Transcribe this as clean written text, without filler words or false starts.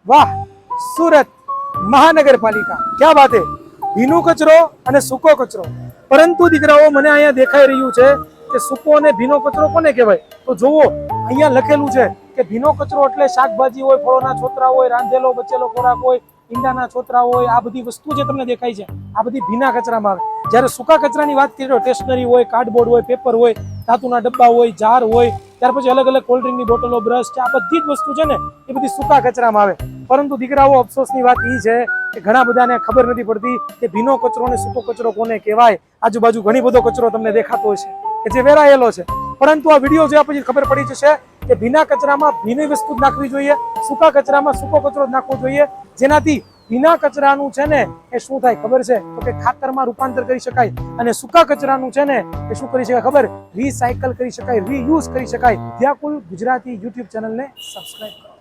વાહ, સુરત મહાનગરપાલિકા, ક્યાં વાત હે! ભીનો કચરો અને સૂકો કચરો. પરંતુ દીકરાઓ, મને અહીંયા દેખાઈ રહ્યું છે કે સૂકો અને ભીનો કચરો કોને કહેવાય? તો જુઓ, અહીંયા લખેલું છે કે ભીનો કચરો એટલે શાકભાજી હોય, ફળોના છોતરા હોય, રાંધેલો બચેલો ખોરાક હોય, ઈંડાના છોતરા હોય, આ બધી વસ્તુ જે તમને દેખાય છે આ બધી ભીના કચરામાં આવે. જ્યારે સૂકા કચરાની વાત કરીએ તો સ્ટેશનરી હોય, કાર્ડબોર્ડ હોય, પેપર હોય, ધાતુના ડબ્બા હોય, જાર હોય, ત્યાર પછી અલગ અલગ કોલ્ડ્રિંકની બોટલો, બ્રશ, આ બધી જ વસ્તુ છે ને એ બધી સૂકા કચરામાં આવે. પરંતુ દીકરાઓ, અફસોસની વાત એ છે કે ઘણા બધાને ખબર નથી પડતી કે ભીનો કચરો અને સૂકો કચરો કોને કહેવાય. આજુબાજુ ઘણી બધો કચરો તમને દેખાતો હશે કે જે વેરાયેલો છે, પરંતુ આ વિડીયો જોયા પછી ખબર પડી જશે કે ભીના કચરામાં ભીની વસ્તુ જ નાખવી જોઈએ, સૂકા કચરામાં સૂકો કચરો જ નાખવો જોઈએ, જેનાથી ભીના કચરાનું છે ને એ શું થાય ખબર છે? તો કે ખાતરમાં રૂપાંતર કરી શકાય, અને સૂકા કચરાનું છે ને એ શું કરી શકાય ખબર? રીસાયકલ કરી શકાય, રીયુઝ કરી શકાય. વ્યાકુલ ગુજરાતી યુટ્યુબ ચેનલને સબસ્ક્રાઇબ કરો.